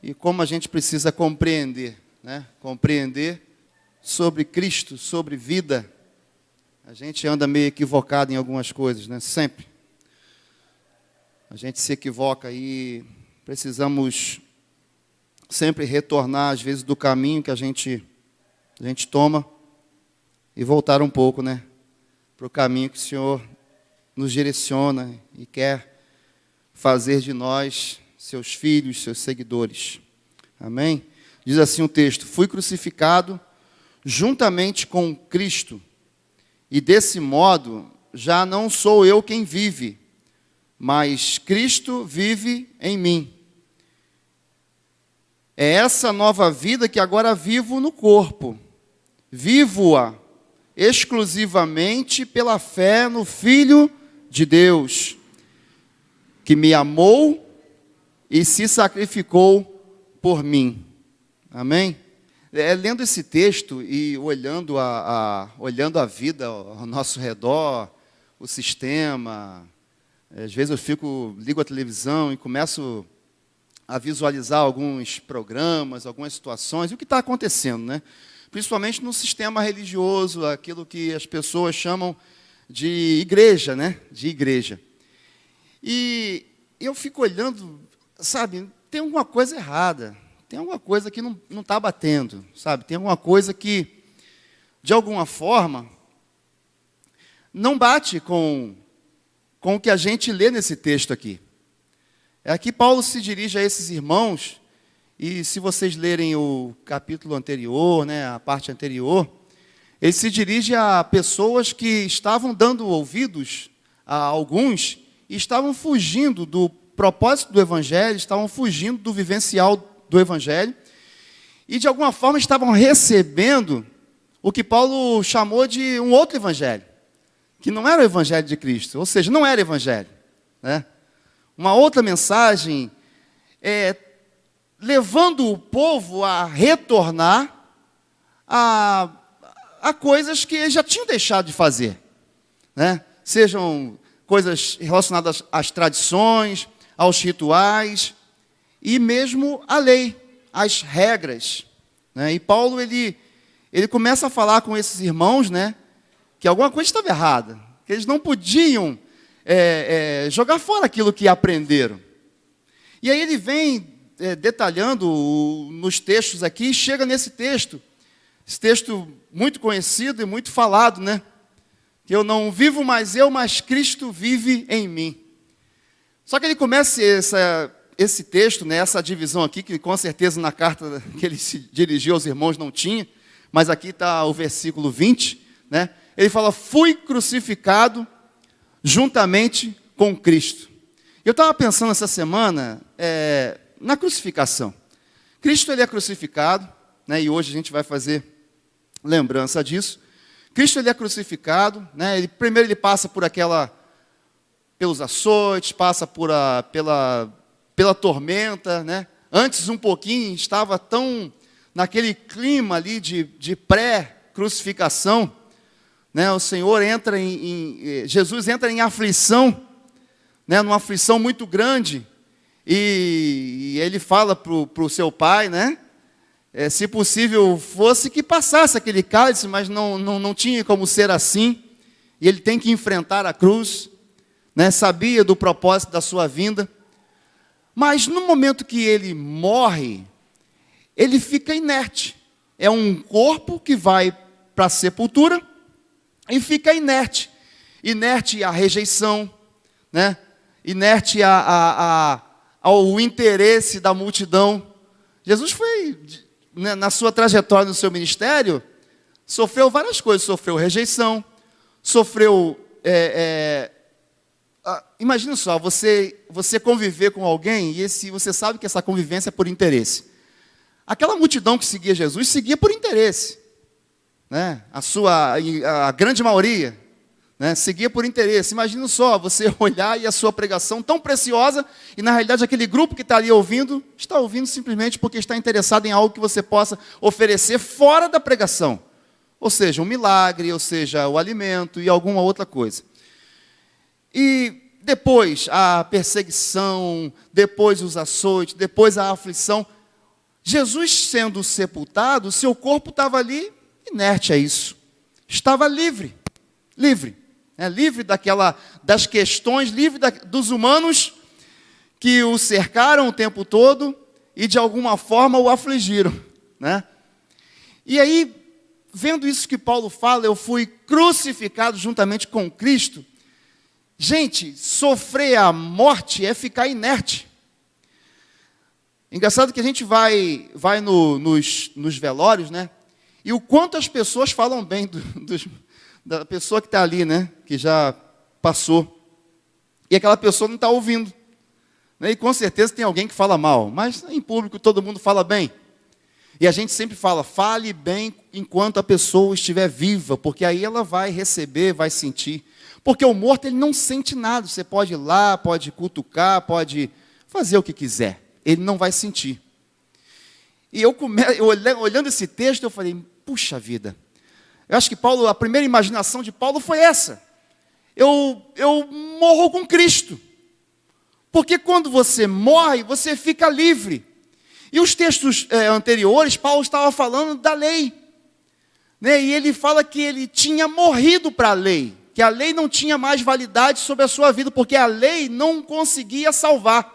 e como a gente precisa compreender, né? Compreender sobre Cristo, sobre vida. A gente anda meio equivocado em algumas coisas, né? Sempre. A gente se equivoca e precisamos sempre retornar, às vezes, do caminho que a gente toma e voltar um pouco, né? Para o caminho que o Senhor nos direciona e quer fazer de nós seus filhos, seus seguidores. Amém? Diz assim o texto: fui crucificado juntamente com Cristo, e desse modo já não sou eu quem vive, mas Cristo vive em mim. É essa nova vida que agora vivo no corpo. Vivo-a exclusivamente pela fé no Filho de Deus, que me amou e se sacrificou por mim. Amém? Lendo esse texto e olhando a vida ao nosso redor, o sistema, às vezes eu ligo a televisão e começo a visualizar alguns programas, algumas situações, e o que está acontecendo, né? Principalmente no sistema religioso, aquilo que as pessoas chamam de igreja, né? De igreja. E eu fico olhando, sabe, tem alguma coisa errada, tem alguma coisa que não está batendo, sabe? Tem alguma coisa que, de alguma forma, não bate com o que a gente lê nesse texto aqui. Aqui Paulo se dirige a esses irmãos, e se vocês lerem o capítulo anterior, né, a parte anterior, ele se dirige a pessoas que estavam dando ouvidos a alguns e estavam fugindo do propósito do Evangelho, estavam fugindo do vivencial do Evangelho, e de alguma forma estavam recebendo o que Paulo chamou de um outro Evangelho, que não era o Evangelho de Cristo, ou seja, não era Evangelho, né? Uma outra mensagem, levando o povo a retornar a coisas que eles já tinham deixado de fazer, né? Sejam coisas relacionadas às tradições, aos rituais e mesmo à lei, às regras, né? E Paulo ele começa a falar com esses irmãos, né, que alguma coisa estava errada, que eles não podiam jogar fora aquilo que aprenderam. E aí ele vem detalhando nos textos aqui, e chega nesse texto, esse texto muito conhecido e muito falado, né? Que eu não vivo mais eu, mas Cristo vive em mim. Só que ele começa esse texto, né, essa divisão aqui, que com certeza na carta que ele se dirigiu aos irmãos não tinha, mas aqui está o versículo 20, né? Ele fala: fui crucificado juntamente com Cristo. Eu estava pensando essa semana na crucificação. Cristo ele é crucificado, né, e hoje a gente vai fazer lembrança disso. Cristo ele é crucificado, né, primeiro ele passa pelos açoites, passa pela tormenta, né? Antes um pouquinho estava tão naquele clima ali de pré-crucificação, né? O Senhor Jesus entra em aflição, né? Numa aflição muito grande, e ele fala para o seu pai, né? Se possível fosse que passasse aquele cálice, mas não tinha como ser assim, e ele tem que enfrentar a cruz, né? Sabia do propósito da sua vinda, mas no momento que ele morre, ele fica inerte. É um corpo que vai para a sepultura e fica inerte. Inerte à rejeição, né? Inerte ao interesse da multidão. Jesus foi, né, na sua trajetória, no seu ministério, sofreu várias coisas. Sofreu rejeição, sofreu... imagina só, você conviver com alguém e você sabe que essa convivência é por interesse. Aquela multidão que seguia Jesus, seguia por interesse, né? A grande maioria, né, seguia por interesse. Imagina só, você olhar e a sua pregação tão preciosa, e na realidade aquele grupo que está ali ouvindo, está ouvindo simplesmente porque está interessado em algo que você possa oferecer fora da pregação. Ou seja, um milagre, ou seja, o alimento e alguma outra coisa. E depois a perseguição, depois os açoites, depois a aflição. Jesus sendo sepultado, seu corpo estava ali inerte a isso. Estava livre, livre das questões, livre dos humanos que o cercaram o tempo todo e de alguma forma o afligiram, né? E aí, vendo isso que Paulo fala, eu fui crucificado juntamente com Cristo. Gente, sofrer a morte é ficar inerte. Engraçado que a gente vai nos velórios, né? E o quanto as pessoas falam bem da pessoa que está ali, né? Que já passou. E aquela pessoa não está ouvindo. Né? E com certeza tem alguém que fala mal. Mas em público todo mundo fala bem. E a gente sempre fala, fale bem enquanto a pessoa estiver viva. Porque aí ela vai receber, vai sentir. Porque o morto, ele não sente nada. Você pode ir lá, pode cutucar, pode fazer o que quiser. Ele não vai sentir. E eu olhando esse texto, eu falei, puxa vida. Eu acho que Paulo, a primeira imaginação de Paulo foi essa. Eu morro com Cristo. Porque quando você morre, você fica livre. E os textos anteriores, Paulo estava falando da lei. Né? E ele fala que ele tinha morrido para a lei. Que a lei não tinha mais validade sobre a sua vida, porque a lei não conseguia salvar.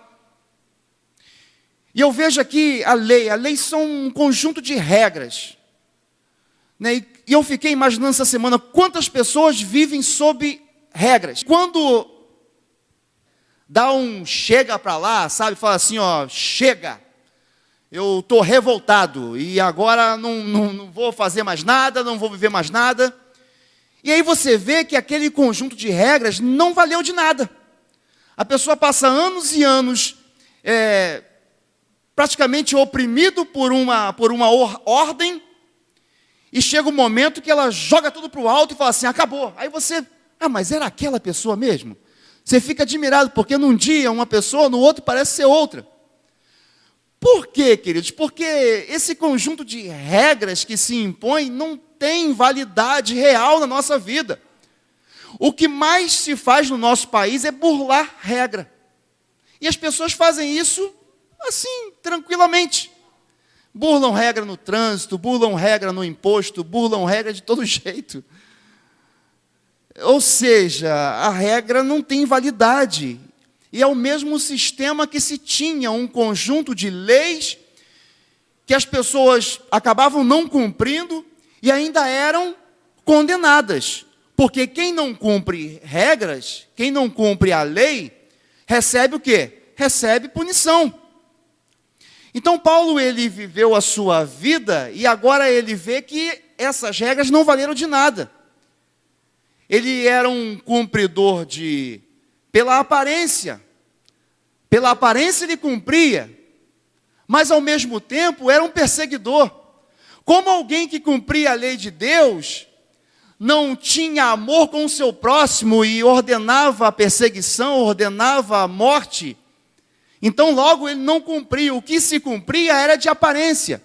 E eu vejo aqui a lei são um conjunto de regras. Né? E eu fiquei imaginando essa semana quantas pessoas vivem sob regras. Quando dá um chega para lá, sabe, fala assim, ó, chega, eu estou revoltado e agora não vou fazer mais nada, não vou viver mais nada. E aí você vê que aquele conjunto de regras não valeu de nada. A pessoa passa anos e anos praticamente oprimido por uma ordem, e chega um momento que ela joga tudo para o alto e fala assim, acabou. Aí você, mas era aquela pessoa mesmo? Você fica admirado, porque num dia uma pessoa, no outro parece ser outra. Por quê, queridos? Porque esse conjunto de regras que se impõe não tem validade real na nossa vida. O que mais se faz no nosso país é burlar regra. E as pessoas fazem isso assim, tranquilamente. Burlam regra no trânsito, burlam regra no imposto, burlam regra de todo jeito. Ou seja, a regra não tem validade. E é o mesmo sistema que se tinha um conjunto de leis que as pessoas acabavam não cumprindo e ainda eram condenadas. Porque quem não cumpre regras, quem não cumpre a lei, recebe o quê? Recebe punição. Então Paulo, ele viveu a sua vida e agora ele vê que essas regras não valeram de nada. Ele era um cumpridor pela aparência ele cumpria, mas ao mesmo tempo era um perseguidor. Como alguém que cumpria a lei de Deus, não tinha amor com o seu próximo e ordenava a perseguição, ordenava a morte, então logo ele não cumpria. O que se cumpria era de aparência.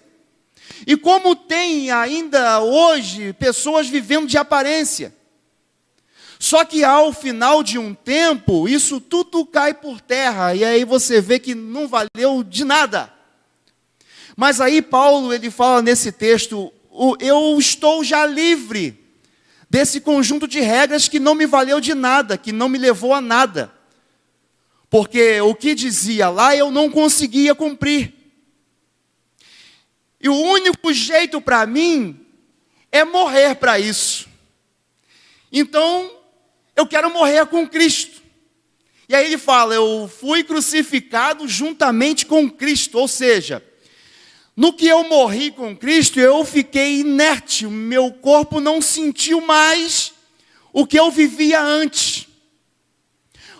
E como tem ainda hoje pessoas vivendo de aparência, só que ao final de um tempo, isso tudo cai por terra, e aí você vê que não valeu de nada. Mas aí Paulo, ele fala nesse texto, eu estou já livre desse conjunto de regras que não me valeu de nada, que não me levou a nada. Porque o que dizia lá eu não conseguia cumprir. E o único jeito para mim é morrer para isso. Então, eu quero morrer com Cristo. E aí ele fala, eu fui crucificado juntamente com Cristo. Ou seja, no que eu morri com Cristo, eu fiquei inerte. O meu corpo não sentiu mais o que eu vivia antes.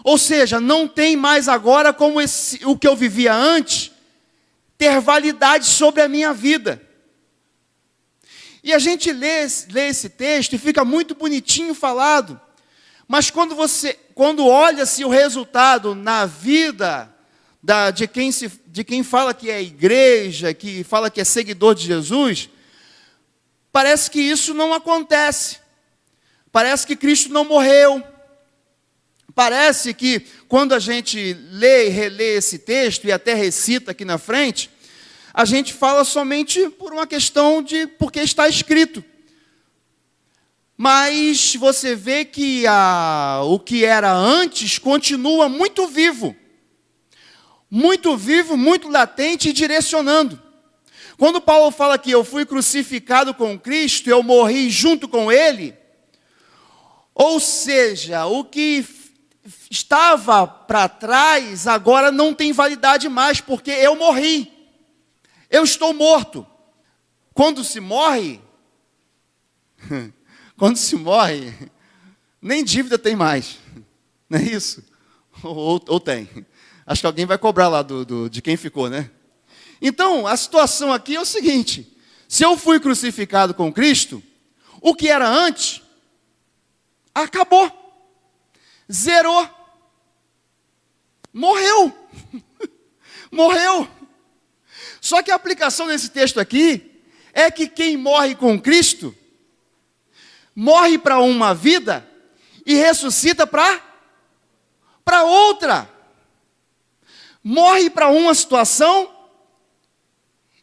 Ou seja, não tem mais agora como o que eu vivia antes ter validade sobre a minha vida. E a gente lê esse texto e fica muito bonitinho falado. Mas quando olha-se o resultado na vida de quem fala que é igreja, que fala que é seguidor de Jesus, parece que isso não acontece. Parece que Cristo não morreu. Parece que quando a gente lê e relê esse texto, e até recita aqui na frente, a gente fala somente por uma questão de porque está escrito. Mas você vê que o que era antes continua muito vivo, muito latente e direcionando. Quando Paulo fala que eu fui crucificado com Cristo, eu morri junto com Ele, ou seja, o que estava para trás agora não tem validade mais, porque eu morri, eu estou morto. Quando se morre, nem dívida tem mais, não é isso? Ou tem? Acho que alguém vai cobrar lá de quem ficou, né? Então, a situação aqui é o seguinte: se eu fui crucificado com Cristo, o que era antes, acabou, zerou, morreu, morreu. Só que a aplicação desse texto aqui é que quem morre com Cristo, morre para uma vida e ressuscita para outra. Morre para uma situação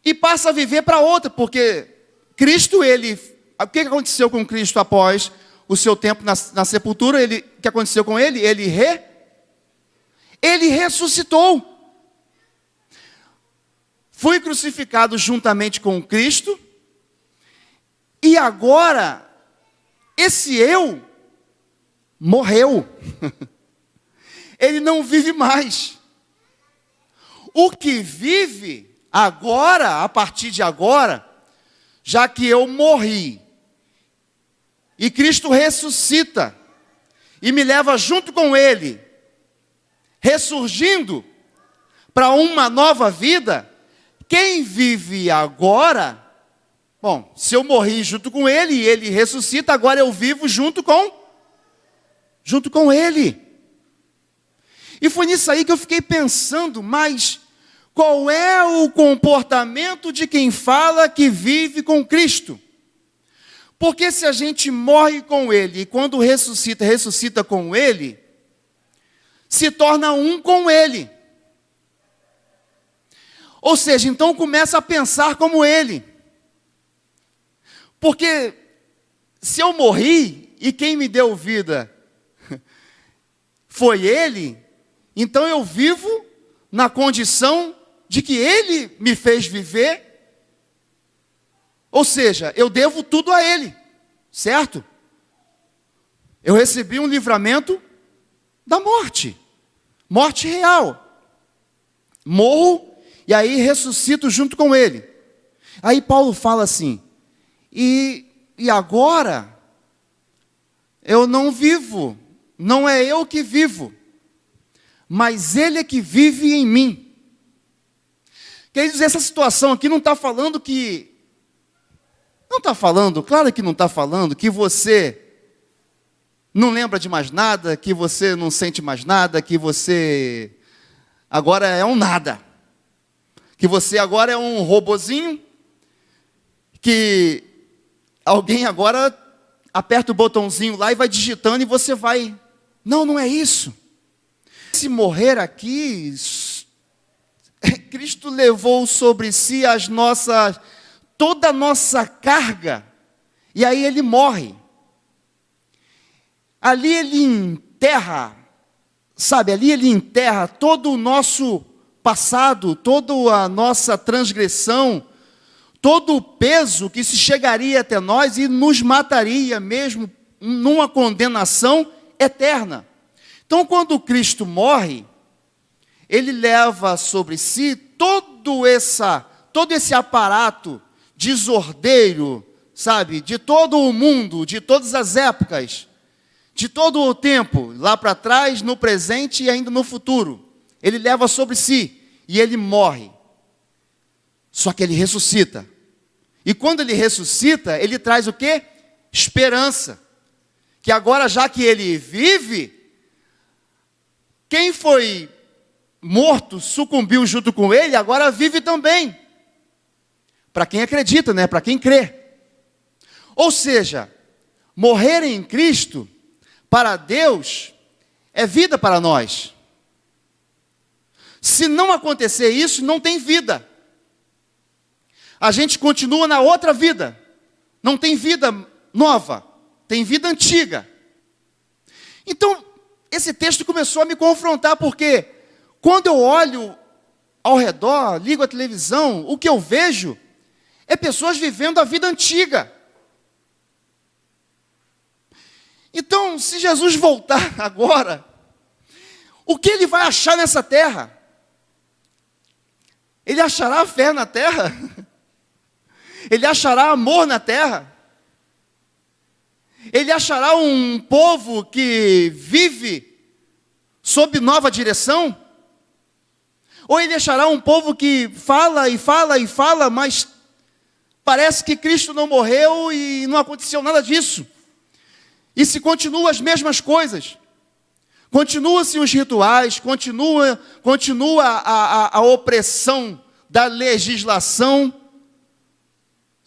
e passa a viver para outra, porque Cristo, o que aconteceu com Cristo após o seu tempo na sepultura? O que aconteceu com ele? Ele ressuscitou. Fui crucificado juntamente com Cristo, e agora, esse eu morreu. Ele não vive mais. O que vive agora, a partir de agora, já que eu morri, e Cristo ressuscita, e me leva junto com Ele, ressurgindo para uma nova vida, quem vive agora, bom, se eu morri junto com Ele, e Ele ressuscita, agora eu vivo junto com Ele. E foi nisso aí que eu fiquei pensando, mas qual é o comportamento de quem fala que vive com Cristo? Porque se a gente morre com Ele, e quando ressuscita com Ele, se torna um com Ele. Ou seja, então começa a pensar como Ele. Porque se eu morri, e quem me deu vida foi Ele, então eu vivo na condição de que Ele me fez viver, ou seja, eu devo tudo a Ele, certo? Eu recebi um livramento da morte, morte real, morro e aí ressuscito junto com Ele. Aí Paulo fala assim, e agora eu não vivo, não é eu que vivo, mas Ele é que vive em mim. Quer dizer, essa situação aqui não está falando que... Não está falando, claro que não está falando que você não lembra de mais nada, que você não sente mais nada, que você agora é um nada. Que você agora é um robozinho, que alguém agora aperta o botãozinho lá e vai digitando e você vai... Não, não é isso. Se morrer aqui... Cristo levou sobre si toda a nossa carga, e aí Ele morre. Ali Ele enterra, ali Ele enterra todo o nosso passado, toda a nossa transgressão, todo o peso que se chegaria até nós e nos mataria mesmo numa condenação eterna. Então, quando Cristo morre, Ele leva sobre si todo esse aparato desordeiro, de todo o mundo, de todas as épocas, de todo o tempo, lá para trás, no presente e ainda no futuro. Ele leva sobre si e Ele morre. Só que Ele ressuscita. E quando Ele ressuscita, Ele traz o quê? Esperança. Que agora, já que Ele vive, quem foi morto, sucumbiu junto com Ele, agora vive também. Para quem acredita, né? Para quem crê. Ou seja, morrer em Cristo, para Deus, é vida para nós. Se não acontecer isso, não tem vida. a gente continua na outra vida. Não tem vida nova, tem vida antiga. Então, esse texto começou a me confrontar, porque quando eu olho ao redor, ligo a televisão, o que eu vejo é pessoas vivendo a vida antiga. Então, se Jesus voltar agora, o que ele vai achar nessa terra? Ele achará fé na terra? Ele achará amor na terra? Ele achará um povo que vive sob nova direção? Ou ele achará um povo que fala e fala e fala, mas parece que Cristo não morreu e não aconteceu nada disso? E se continuam as mesmas coisas, continuam-se os rituais, continua a opressão da legislação,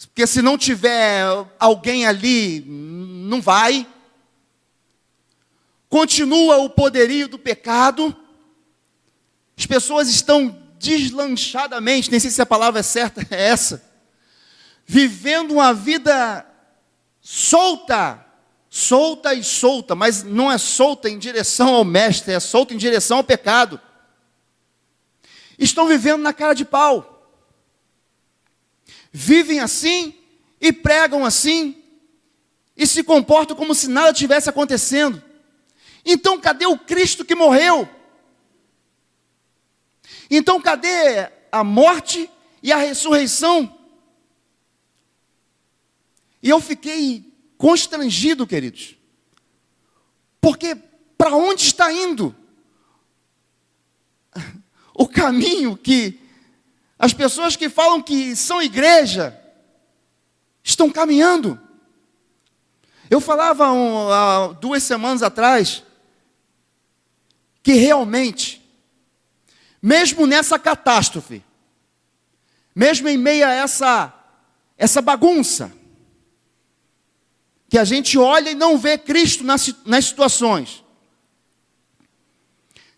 porque se não tiver alguém ali, não vai. Continua o poderio do pecado, as pessoas estão deslanchadamente, nem sei se a palavra é certa, é essa, vivendo uma vida solta, mas não é solta em direção ao mestre, é solta em direção ao pecado. Estão vivendo na cara de pau. Vivem assim e pregam assim e se comportam como se nada tivesse acontecendo. Então, cadê o Cristo que morreu? Então, cadê a morte e a ressurreição? E eu fiquei constrangido, queridos, porque para onde está indo o caminho que as pessoas que falam que são igreja estão caminhando? Eu falava há 2 semanas atrás que realmente, mesmo nessa catástrofe, mesmo em meio a essa bagunça, que a gente olha e não vê Cristo nas situações,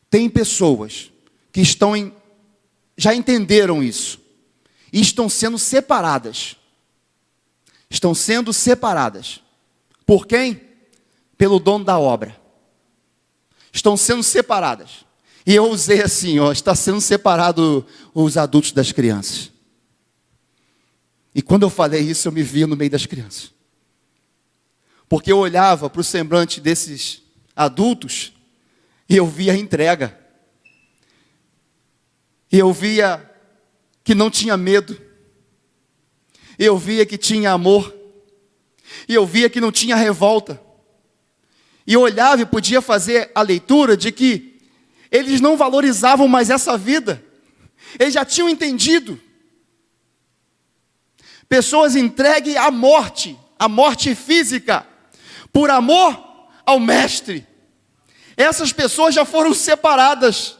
tem pessoas que já entenderam isso, e estão sendo separadas. Estão sendo separadas. Por quem? Pelo dono da obra. Estão sendo separadas. E eu usei assim, está sendo separado os adultos das crianças. E quando eu falei isso, eu me via no meio das crianças. Porque eu olhava para o semblante desses adultos e eu via a entrega. E eu via que não tinha medo. E eu via que tinha amor. E eu via que não tinha revolta. E eu olhava e podia fazer a leitura de que eles não valorizavam mais essa vida. Eles já tinham entendido. Pessoas entregues à morte física, por amor ao mestre. Essas pessoas já foram separadas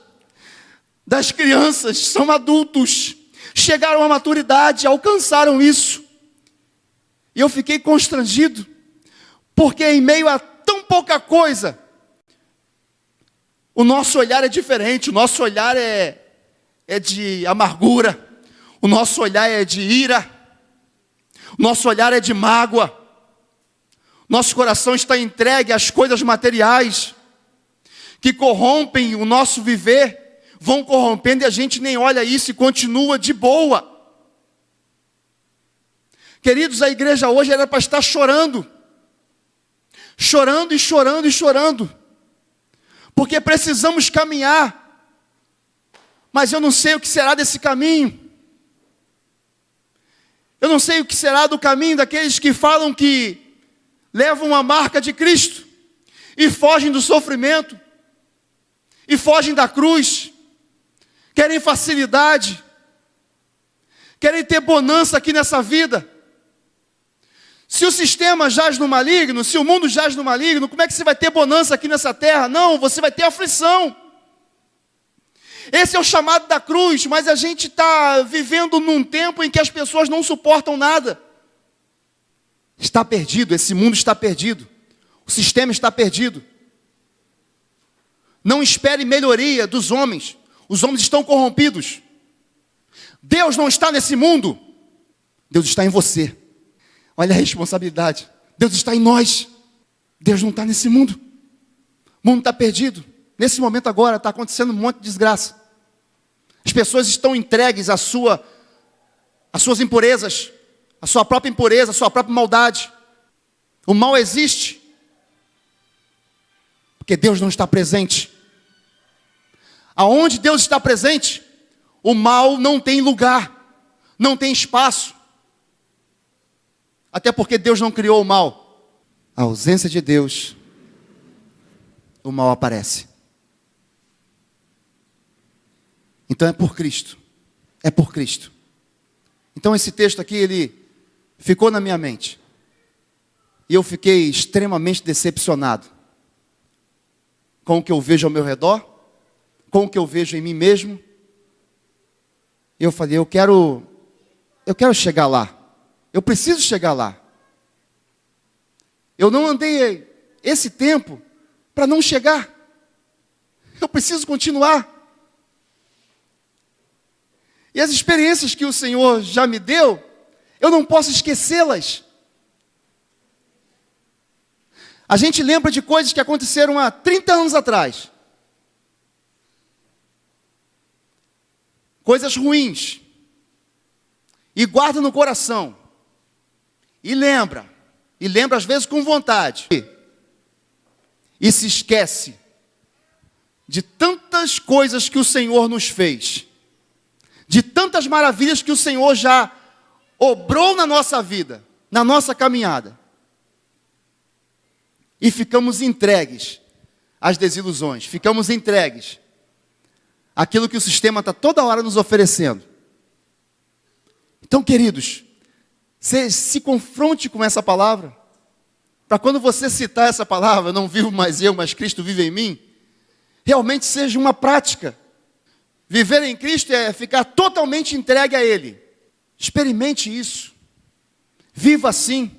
das crianças, são adultos, chegaram à maturidade, alcançaram isso. E eu fiquei constrangido, porque em meio a tão pouca coisa, o nosso olhar é diferente, o nosso olhar é de amargura, o nosso olhar é de ira, o nosso olhar é de mágoa, nosso coração está entregue às coisas materiais, que corrompem o nosso viver, vão corrompendo e a gente nem olha isso e continua de boa. Queridos, a igreja hoje era para estar chorando, chorando e chorando e chorando, porque precisamos caminhar, mas eu não sei o que será desse caminho. Eu não sei o que será do caminho daqueles que falam que levam a marca de Cristo e fogem do sofrimento, e fogem da cruz, querem facilidade, querem ter bonança aqui nessa vida. Se o sistema jaz no maligno, se o mundo jaz no maligno, como é que você vai ter bonança aqui nessa terra? Não, você vai ter aflição. Esse é o chamado da cruz, mas a gente está vivendo num tempo em que as pessoas não suportam nada. Está perdido, esse mundo está perdido. O sistema está perdido. Não espere melhoria dos homens. Os homens estão corrompidos. Deus não está nesse mundo. Deus está em você. Olha a responsabilidade. Deus está em nós. Deus não está nesse mundo. O mundo está perdido. Nesse momento agora está acontecendo um monte de desgraça. As pessoas estão entregues às suas impurezas, à sua própria impureza, à sua própria maldade. O mal existe porque Deus não está presente. Aonde Deus está presente, o mal não tem lugar, não tem espaço. Até porque Deus não criou o mal. A ausência de Deus, o mal aparece. Então é por Cristo. É por Cristo. Então esse texto aqui, ele ficou na minha mente. E eu fiquei extremamente decepcionado com o que eu vejo ao meu redor, com o que eu vejo em mim mesmo. E eu falei, eu quero chegar lá. Eu preciso chegar lá. Eu não andei esse tempo para não chegar. Eu preciso continuar. E as experiências que o Senhor já me deu, eu não posso esquecê-las. A gente lembra de coisas que aconteceram há 30 anos atrás. Coisas ruins. E guarda no coração. E lembra às vezes com vontade. E se esquece de tantas coisas que o Senhor nos fez. De tantas maravilhas que o Senhor já obrou na nossa vida, na nossa caminhada. E ficamos entregues às desilusões, ficamos entregues àquilo que o sistema está toda hora nos oferecendo. Então, queridos, se confronte com essa palavra, para quando você citar essa palavra, não vivo mais eu, mas Cristo vive em mim, realmente seja uma prática. Viver em Cristo é ficar totalmente entregue a Ele. Experimente isso. Viva assim.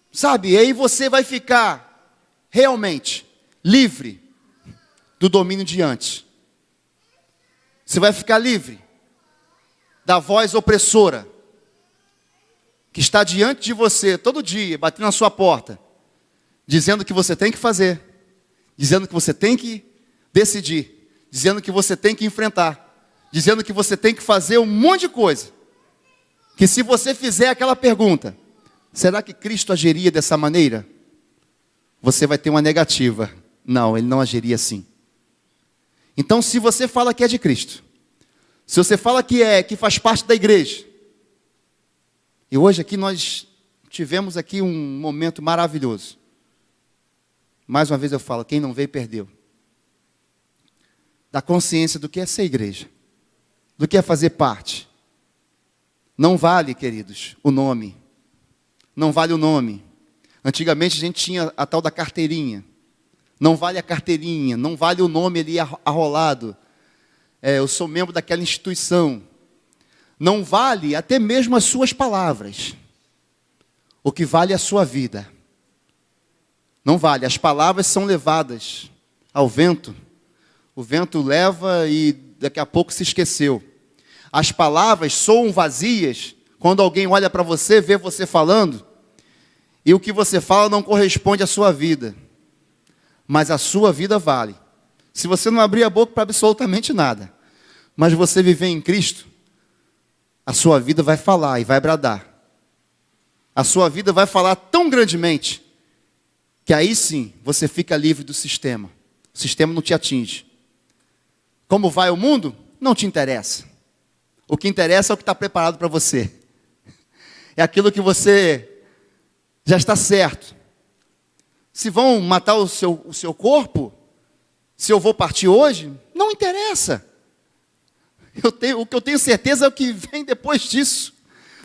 Sabe, e aí você vai ficar realmente livre do domínio de antes. Você vai ficar livre da voz opressora que está diante de você todo dia, batendo na sua porta, dizendo que você tem que fazer, dizendo que você tem que decidir, dizendo que você tem que enfrentar, dizendo que você tem que fazer um monte de coisa, que se você fizer aquela pergunta, será que Cristo agiria dessa maneira? Você vai ter uma negativa. Não, Ele não agiria assim. Então, se você fala que é de Cristo, se você fala que faz parte da igreja, e hoje aqui nós tivemos aqui um momento maravilhoso. Mais uma vez eu falo, quem não veio, perdeu. Da consciência do que é ser igreja, do que é fazer parte. Não vale, queridos, o nome. Não vale o nome. Antigamente a gente tinha a tal da carteirinha. Não vale a carteirinha, não vale o nome ali arrolado. Eu sou membro daquela instituição. Não vale até mesmo as suas palavras. O que vale é a sua vida. Não vale, as palavras são levadas ao vento. O vento leva e daqui a pouco se esqueceu. As palavras soam vazias quando alguém olha para você, vê você falando, e o que você fala não corresponde à sua vida. Mas a sua vida vale. Se você não abrir a boca para absolutamente nada, mas você viver em Cristo, a sua vida vai falar e vai bradar. A sua vida vai falar tão grandemente, que aí sim você fica livre do sistema. O sistema não te atinge. Como vai o mundo? Não te interessa. O que interessa é o que está preparado para você. É aquilo que você já está certo. Se vão matar o seu corpo, se eu vou partir hoje, não interessa. O que eu tenho certeza é o que vem depois disso.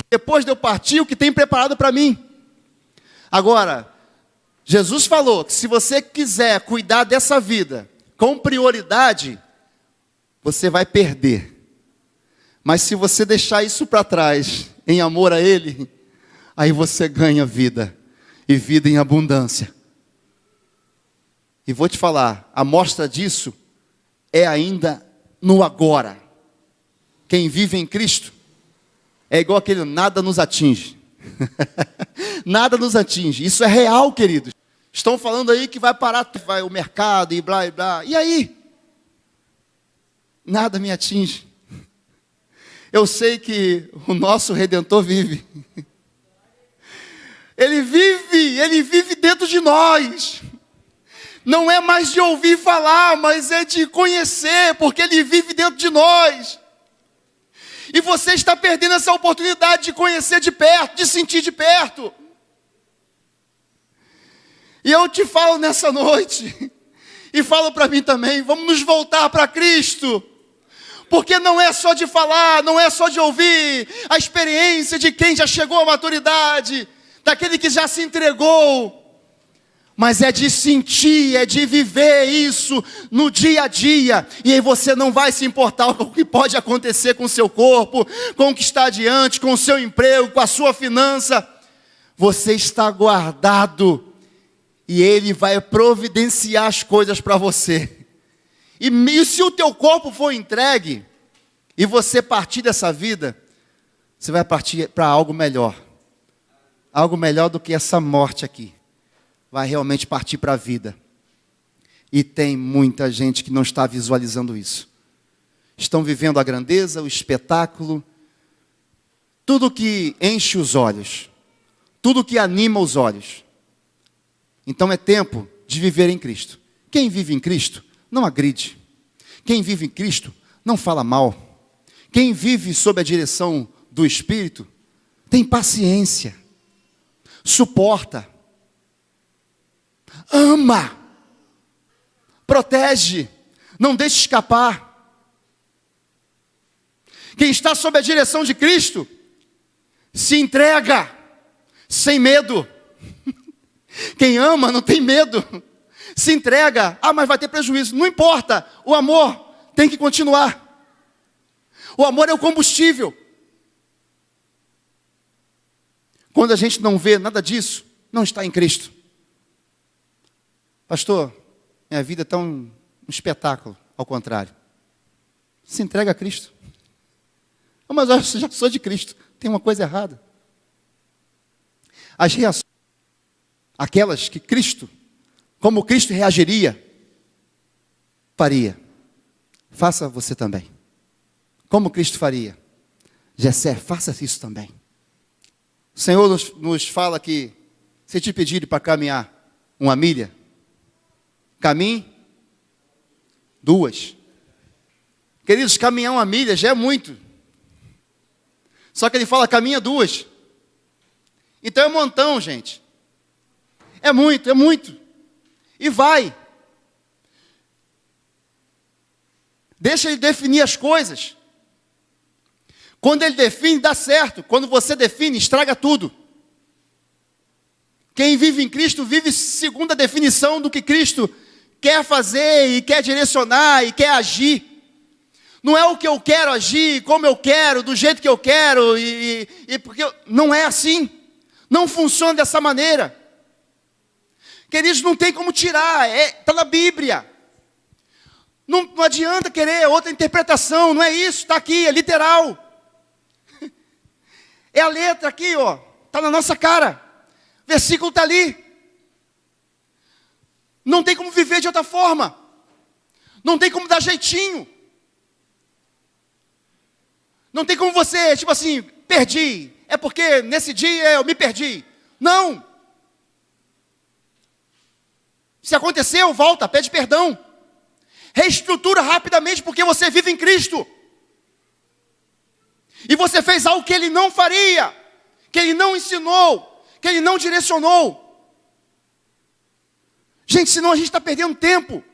Depois de eu partir, o que tem preparado para mim. Agora, Jesus falou que se você quiser cuidar dessa vida com prioridade, você vai perder. Mas se você deixar isso para trás, em amor a Ele, aí você ganha vida. E vida em abundância. E vou te falar, a mostra disso é ainda no agora. Quem vive em Cristo É igual aquele nada nos atinge. Nada nos atinge. Isso é real, queridos. Estão falando aí que vai parar vai, o mercado e blá e blá. E aí? Nada me atinge. Eu sei que o nosso Redentor vive. Ele vive dentro de nós. Não é mais de ouvir falar, mas é de conhecer, porque Ele vive dentro de nós. E você está perdendo essa oportunidade de conhecer de perto, de sentir de perto. E eu te falo nessa noite, e falo para mim também, vamos nos voltar para Cristo. Porque não é só de falar, não é só de ouvir a experiência de quem já chegou à maturidade, daquele que já se entregou, mas é de sentir, é de viver isso no dia a dia. E aí você não vai se importar com o que pode acontecer com o seu corpo, com o que está adiante, com o seu emprego, com a sua finança. Você está guardado e Ele vai providenciar as coisas para você. E se o teu corpo for entregue e você partir dessa vida, você vai partir para algo melhor. Algo melhor do que essa morte aqui. Vai realmente partir para a vida. E tem muita gente que não está visualizando isso. Estão vivendo a grandeza, o espetáculo, tudo que enche os olhos, tudo que anima os olhos. Então é tempo de viver em Cristo. Quem vive em Cristo não agride. Quem vive em Cristo não fala mal. Quem vive sob a direção do Espírito tem paciência, suporta, ama, protege, não deixa escapar. Quem está sob a direção de Cristo se entrega sem medo. Quem ama não tem medo. Se entrega, mas vai ter prejuízo. Não importa, o amor tem que continuar. O amor é o combustível. Quando a gente não vê nada disso, não está em Cristo. Pastor, minha vida está um espetáculo, ao contrário. Se entrega a Cristo. Mas eu já sou de Cristo, tem uma coisa errada. As reações, aquelas que Cristo, como Cristo reagiria, faria. Faça você também. Como Cristo faria. Jessé, faça isso também. O Senhor nos fala que, se te pedirem para caminhar 1 milha, caminhe 2. Queridos, caminhar 1 milha já é muito. Só que Ele fala, caminha 2. Então é um montão, gente. É muito, é muito. E vai. Deixa Ele definir as coisas. Quando Ele define, dá certo. Quando você define, estraga tudo. Quem vive em Cristo, vive segundo a definição do que Cristo quer fazer e quer direcionar e quer agir. Não é o que eu quero agir, como eu quero, do jeito que eu quero, porque não é assim. Não funciona dessa maneira. Queridos, não tem como tirar, está na Bíblia. Não adianta querer outra interpretação, não é isso, está aqui, é literal. É a letra aqui, ó, está na nossa cara. O versículo está ali. Não tem como viver de outra forma. Não tem como dar jeitinho. Não tem como você, tipo assim, perdi. É porque nesse dia eu me perdi. Não. Se aconteceu, volta, pede perdão. Reestrutura rapidamente, porque você vive em Cristo. E você fez algo que Ele não faria, que Ele não ensinou, que Ele não direcionou. Gente, senão a gente está perdendo tempo.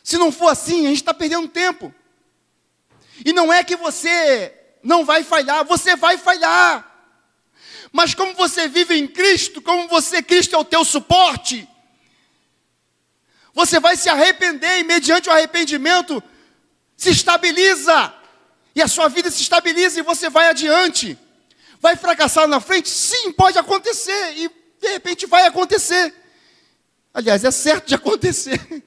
Se não for assim, a gente está perdendo tempo. E não é que você não vai falhar, você vai falhar. Mas como você vive em Cristo, Cristo é o teu suporte, você vai se arrepender e mediante o arrependimento se estabiliza. E a sua vida se estabiliza e você vai adiante. Vai fracassar na frente? Sim, pode acontecer. E de repente vai acontecer. Aliás, é certo de acontecer.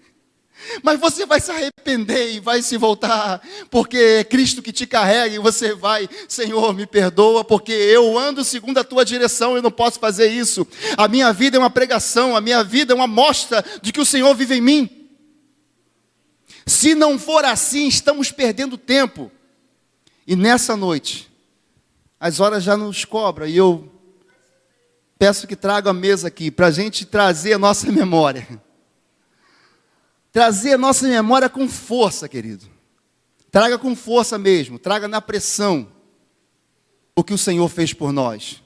Mas você vai se arrepender e vai se voltar, porque é Cristo que te carrega e você vai, Senhor, me perdoa, porque eu ando segundo a tua direção, eu não posso fazer isso. A minha vida é uma pregação, a minha vida é uma mostra de que o Senhor vive em mim. Se não for assim, estamos perdendo tempo. E nessa noite, as horas já nos cobram, e eu peço que traga a mesa aqui, para a gente trazer a nossa memória. Trazer a nossa memória com força, querido. Traga com força mesmo, traga na pressão o que o Senhor fez por nós.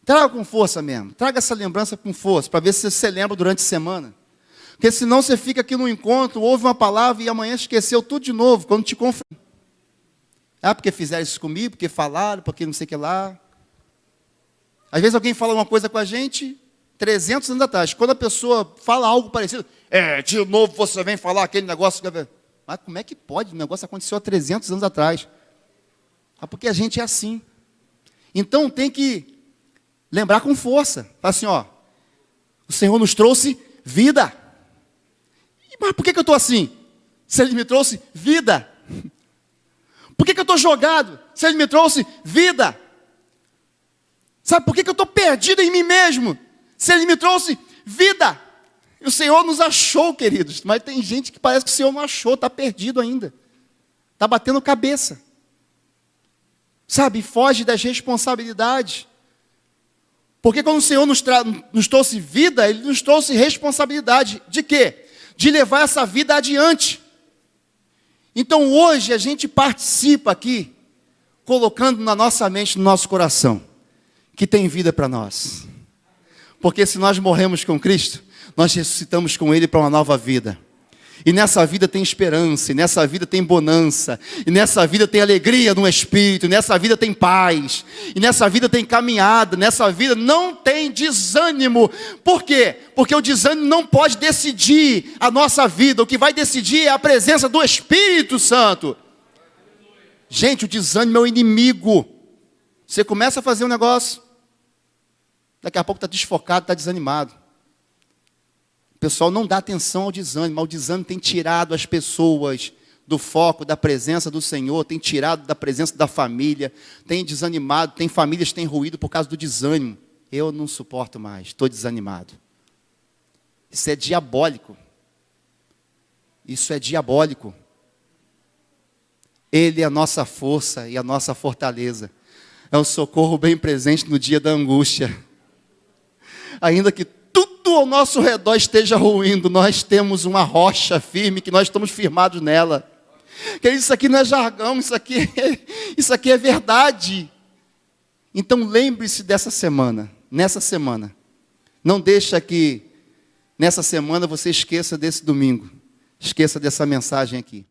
Traga com força mesmo, traga essa lembrança com força, para ver se você lembra durante a semana. Porque senão você fica aqui no encontro, ouve uma palavra e amanhã esqueceu tudo de novo, quando te confronta. Ah, porque fizeram isso comigo, porque falaram, porque não sei o que lá. Às vezes alguém fala uma coisa com a gente 300 anos atrás. Quando a pessoa fala algo parecido, de novo você vem falar aquele negócio. Mas como é que pode? O negócio aconteceu há 300 anos atrás. Porque a gente é assim. Então tem que lembrar com força. Fala assim, o Senhor nos trouxe vida. Mas por que eu estou assim? Se Ele me trouxe vida. Por que eu estou jogado? Se Ele me trouxe vida. Sabe por que eu estou perdido em mim mesmo? Se Ele me trouxe vida. E o Senhor nos achou, queridos. Mas tem gente que parece que o Senhor não achou, está perdido ainda. Está batendo cabeça. Sabe, foge das responsabilidades. Porque quando o Senhor nos trouxe vida, Ele nos trouxe responsabilidade. De quê? De levar essa vida adiante. Então hoje a gente participa aqui, colocando na nossa mente, no nosso coração, que tem vida para nós. Porque se nós morremos com Cristo, nós ressuscitamos com Ele para uma nova vida. E nessa vida tem esperança, e nessa vida tem bonança, e nessa vida tem alegria no Espírito, e nessa vida tem paz, e nessa vida tem caminhada, nessa vida não tem desânimo. Por quê? Porque o desânimo não pode decidir a nossa vida, o que vai decidir é a presença do Espírito Santo. Gente, o desânimo é o inimigo. Você começa a fazer um negócio, daqui a pouco está desfocado, está desanimado. O pessoal não dá atenção ao desânimo, mas o desânimo tem tirado as pessoas do foco, da presença do Senhor, tem tirado da presença da família, tem desanimado, tem famílias que têm ruído por causa do desânimo. Eu não suporto mais, estou desanimado. Isso é diabólico. Isso é diabólico. Ele é a nossa força e a nossa fortaleza. É o socorro bem presente no dia da angústia. Ainda que tudo ao nosso redor esteja ruindo, nós temos uma rocha firme, que nós estamos firmados nela. Isso aqui não é jargão, isso aqui é verdade. Então lembre-se dessa semana, nessa semana. Não deixa que nessa semana você esqueça desse domingo, esqueça dessa mensagem aqui.